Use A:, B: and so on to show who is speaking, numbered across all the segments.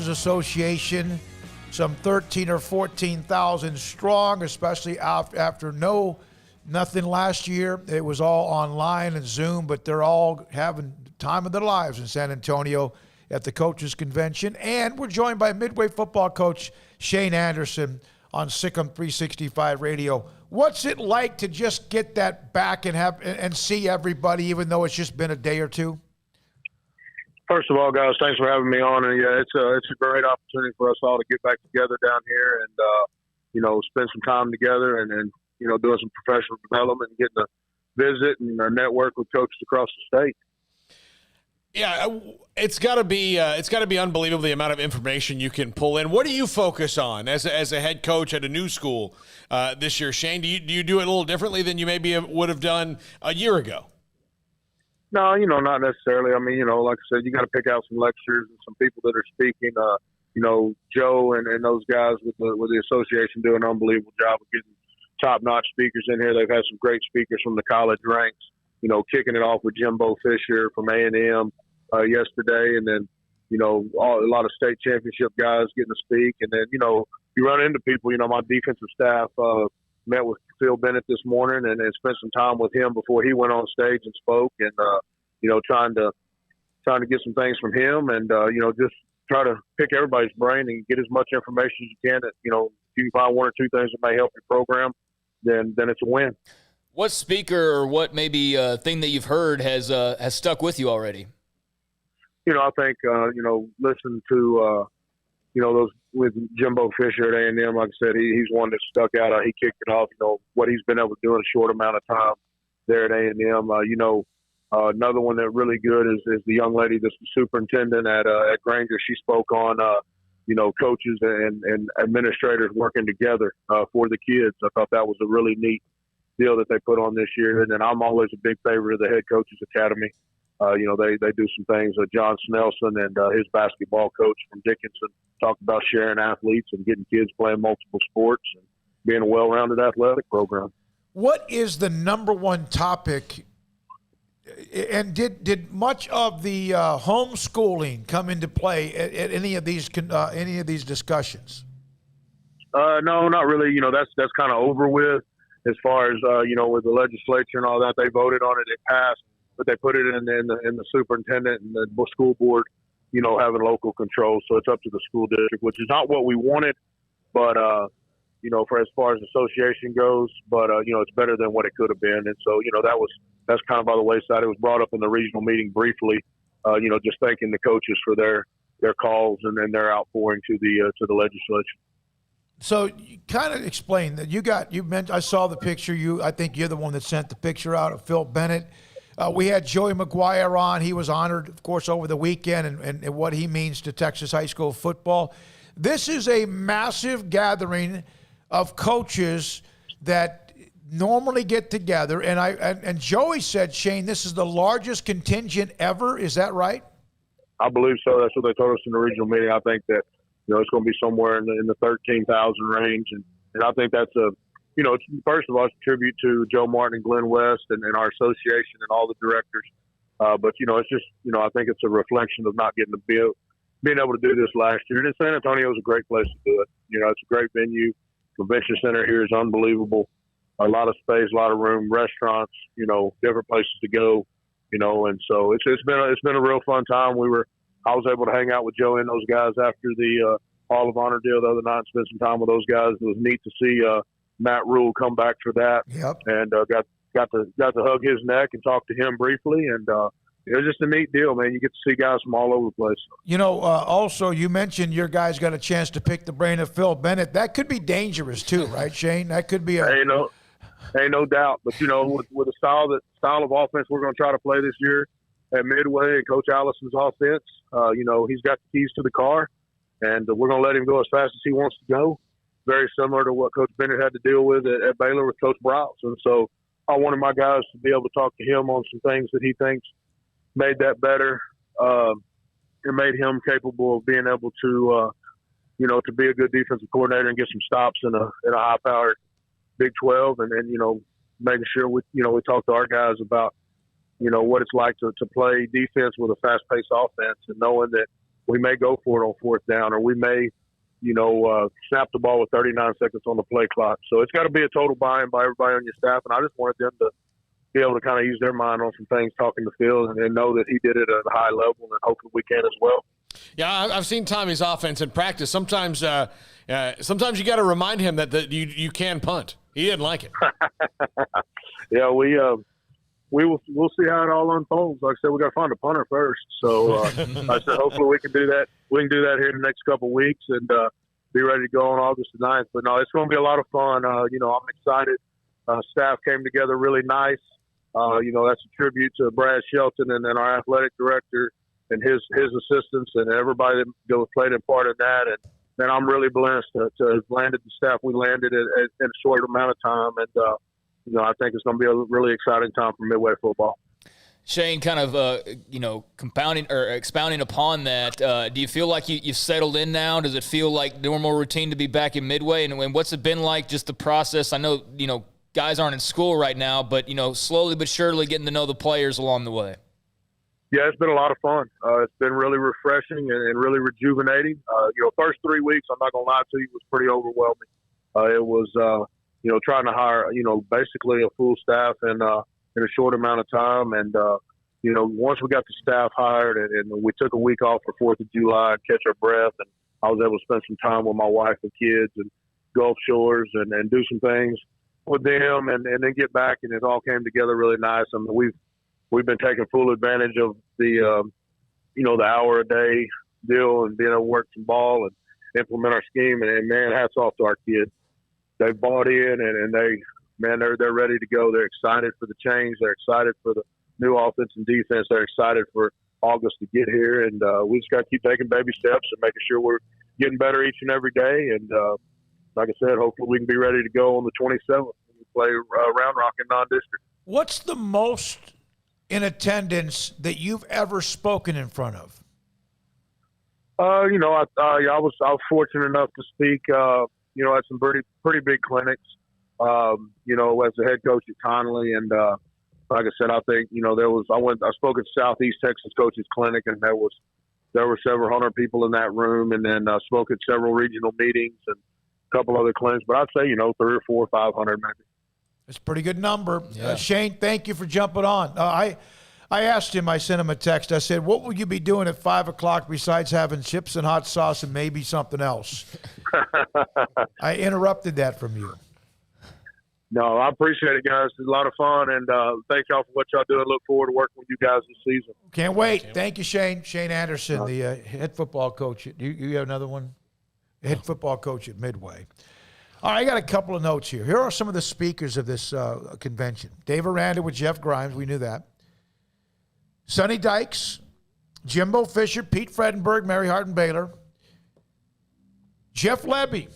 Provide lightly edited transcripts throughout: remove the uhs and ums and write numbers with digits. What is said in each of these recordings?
A: Coaches Association, some 13 or 14,000 strong, especially after nothing last year. It was all online and Zoom, but they're all having the time of their lives in San Antonio at the Coaches Convention. And we're joined by Midway football coach Shane Anderson on SicEm365 Radio. What's it like to just get that back and see everybody, even though it's just been a day or two?
B: First of all, guys, thanks for having me on. And yeah, it's a great opportunity for us all to get back together down here and spend some time together and doing some professional development and getting to visit and network with coaches across the state.
C: Yeah, it's got to be unbelievable the amount of information you can pull in. What do you focus on as a head coach at a new school this year, Shane? Do you do it a little differently than you maybe would have done a year ago?
B: No, not necessarily. I mean, like I said, you got to pick out some lectures and some people that are speaking. Joe and those guys with the association do an unbelievable job of getting top-notch speakers in here. They've had some great speakers from the college ranks. Kicking it off with Jimbo Fisher from A&M. Yesterday, and then a lot of state championship guys getting to speak, and then you run into people. My defensive staff met with Phil Bennett this morning and spent some time with him before he went on stage and spoke, and trying to get some things from him, and just try to pick everybody's brain and get as much information as you can. That if you can find one or two things that may help your program, then it's a win.
D: What speaker or what maybe thing that you've heard has stuck with you already?
B: I think, listening to, those with Jimbo Fisher at A&M, like I said, he's one that stuck out. He kicked it off, what he's been able to do in a short amount of time there at A&M. Another one that really good is the young lady that's the superintendent at Granger. She spoke on, coaches and administrators working together for the kids. I thought that was a really neat deal that they put on this year. And then I'm always a big favorite of the Head Coaches Academy. They do some things. John Snelson and his basketball coach from Dickinson talked about sharing athletes and getting kids playing multiple sports and being a well-rounded athletic program.
A: What is the number one topic? And did much of the homeschooling come into play at any of these discussions?
B: No, not really. That's kind of over with as far as with the legislature and all that. They voted on it. It passed. But they put it in the superintendent and the school board, having local control. So it's up to the school district, which is not what we wanted, but, for as far as association goes, but, it's better than what it could have been. And so, that's kind of by the wayside. It was brought up in the regional meeting briefly, just thanking the coaches for their calls and then their outpouring to the legislature. So
A: you kind of explain that you mentioned, I saw the picture. I think you're the one that sent the picture out of Phil Bennett. We had Joey McGuire on. He was honored, of course, over the weekend and what he means to Texas high school football. This is a massive gathering of coaches that normally get together. And Joey said, Shane, this is the largest contingent ever. Is that right?
B: I believe so. That's what they told us in the regional meeting. I think that it's going to be somewhere in the 13,000 range. And I think that's first of all, it's a tribute to Joe Martin and Glenn West and our association and all the directors. But, it's just, I think it's a reflection of not getting being able to do this last year. And San Antonio is a great place to do it. It's a great venue. Convention center here is unbelievable. A lot of space, a lot of room, restaurants, different places to go, and so it's been a real fun time. I was able to hang out with Joe and those guys after the Hall of Honor deal the other night and spend some time with those guys. It was neat to see, Matt Rule come back for that.
A: Yep.
B: And got to hug his neck and talk to him briefly, and it was just a neat deal, man. You get to see guys from all over the place.
A: Also you mentioned your guys got a chance to pick the brain of Phil Bennett. That could be dangerous too, right, Shane? That could be
B: ain't no doubt. But with the style of offense we're going to try to play this year at Midway and Coach Allison's offense, he's got the keys to the car, and we're going to let him go as fast as he wants to go. Very similar to what Coach Bennett had to deal with at Baylor with Coach Browse. And so I wanted my guys to be able to talk to him on some things that he thinks made that better and made him capable of being able to, to be a good defensive coordinator and get some stops in a high-powered Big 12. And then, making sure we talk to our guys about, what it's like to play defense with a fast-paced offense and knowing that, we may go for it on fourth down, or we may, snap the ball with 39 seconds on the play clock. So it's got to be a total buy-in by everybody on your staff, and I just wanted them to be able to kind of use their mind on some things talking the field and know that he did it at a high level, and hopefully we can as well. Yeah,
C: I've seen Tommy's offense in practice. Sometimes you got to remind him that you can punt. He didn't like it.
B: Yeah, we'll see how it all unfolds. Like I said, we got to find a punter first. So I said hopefully we can do that. We can do that here in the next couple of weeks and be ready to go on August the 9th. But no, it's going to be a lot of fun. I'm excited. Staff came together really nice. That's a tribute to Brad Shelton and then our athletic director and his assistants and everybody that played a part in that. And then I'm really blessed to have landed the staff we landed in a short amount of time. And, I think it's going to be a really exciting time for Midway football.
D: Shane, kind of, compounding or expounding upon that, do you feel like you've settled in now? Does it feel like normal routine to be back in Midway? And what's it been like, just the process? I know, guys aren't in school right now, but, slowly but surely getting to know the players along the way.
B: Yeah, it's been a lot of fun. It's been really refreshing and really rejuvenating. First 3 weeks, I'm not going to lie to you, was pretty overwhelming. It was, trying to hire, basically a full staff in a short amount of time. And, once we got the staff hired and we took a week off for 4th of July and catch our breath, and I was able to spend some time with my wife and kids and Gulf Shores and do some things with them and then get back, and it all came together really nice. I mean, we've been taking full advantage of the, the hour a day deal and being able to work some ball and implement our scheme. And man, hats off to our kids. They've bought in and they're ready to go. They're excited for the change. They're excited for the new offense and defense. They're excited for August to get here. And we just got to keep taking baby steps and making sure we're getting better each and every day. And like I said, hopefully we can be ready to go on the 27th when we play Round Rock in non-district.
A: What's the most in attendance that you've ever spoken in front of?
B: I was fortunate enough to speak, at some pretty big clinics, as a head coach at Connolly. And like I said, I think, I spoke at Southeast Texas Coaches Clinic, and there were several hundred people in that room, and then I spoke at several regional meetings and a couple other clinics. But I'd say, 300 or 400 or 500 maybe. It's
A: a pretty good number. Yeah. Shane, thank you for jumping on. I asked him, I sent him a text. I said, what will you be doing at 5 o'clock besides having chips and hot sauce and maybe something else? I interrupted that from you.
B: No, I appreciate it, guys. It's a lot of fun, and thank y'all for what y'all do. I look forward to working with you guys this season.
A: Can't wait. Thank you, Shane. Shane Anderson, the head football coach. You have another one? Head football coach at Midway. All right, I got a couple of notes here. Here are some of the speakers of this convention. Dave Aranda with Jeff Grimes. We knew that. Sonny Dykes, Jimbo Fisher, Pete Fredenberg, Mary Hart and Baylor. Jeff Lebby,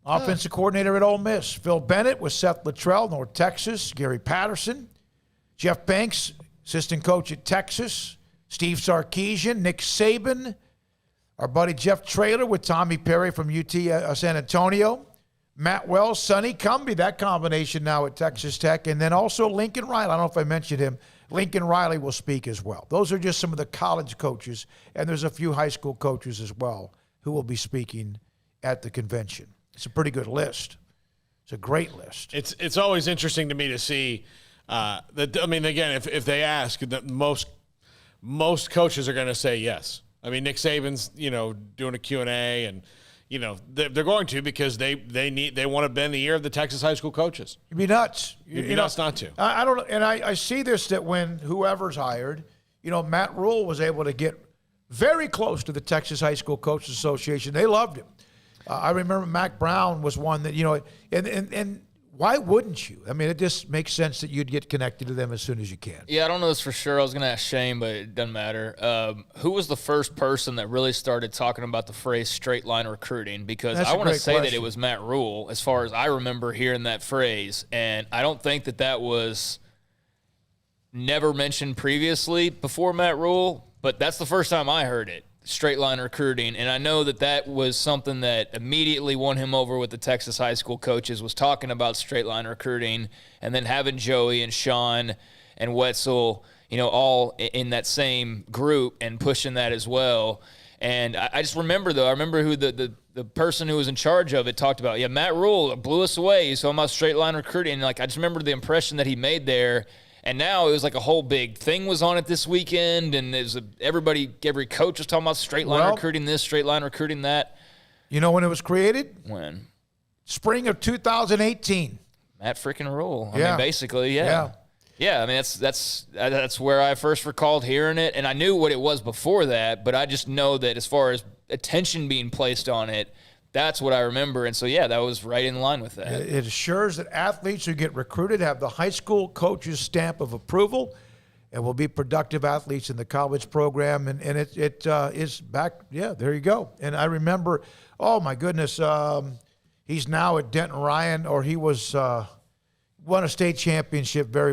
A: offensive coordinator at Ole Miss. Phil Bennett with Seth Luttrell, North Texas. Gary Patterson. Jeff Banks, assistant coach at Texas. Steve Sarkisian, Nick Saban. Our buddy Jeff Traylor with Tommy Perry from UT San Antonio. Matt Wells, Sonny Cumbie, that combination now at Texas Tech. And then also Lincoln Riley. I don't know if I mentioned him. Lincoln Riley will speak as well. Those are just some of the college coaches, and there's a few high school coaches as well who will be speaking at the convention. It's a pretty good list. It's a great list.
C: It's always interesting to me to see that. I mean, again, if they ask, most coaches are going to say yes. I mean, Nick Saban's doing a Q&A, and they're going to because they want to bend the ear of the Texas high school coaches.
A: You'd be nuts.
C: You'd be nuts not to.
A: I don't know, and I see this that when whoever's hired, Matt Rule was able to get very close to the Texas High School Coaches Association. They loved him. I remember Mac Brown was one that and why wouldn't you? I mean, it just makes sense that you'd get connected to them as soon as you can.
D: Yeah, I don't know this for sure. I was going to ask Shane, but it doesn't matter. Who was the first person that really started talking about the phrase straight line recruiting? Because I want to say that it was Matt Rule, as far as I remember hearing that phrase. And I don't think that was never mentioned previously before Matt Rule, but that's the first time I heard it. Straight line recruiting, and I know that was something that immediately won him over with the Texas high school coaches, was talking about straight line recruiting, and then having Joey and Sean and Wetzel, all in that same group and pushing that as well. And I just remember, though, who the person who was in charge of it talked about. Yeah, Matt Rule blew us away. He's talking about straight line recruiting. And, like, I just remember the impression that he made there. And now it was like a whole big thing was on it this weekend. And every coach was talking about straight line recruiting this, straight line recruiting that.
A: You know when it was created?
D: When?
A: Spring of 2018.
D: Matt freaking Rule. I mean, basically, yeah. Yeah, I mean, that's where I first recalled hearing it, and I knew what it was before that, but I just know that as far as attention being placed on it, that's what I remember. And so, yeah, that was right in line with that.
A: It assures that athletes who get recruited have the high school coach's stamp of approval and will be productive athletes in the college program. And it is back. Yeah, there you go. And I remember, oh, my goodness, he's now at Denton Ryan, or he was won a state championship very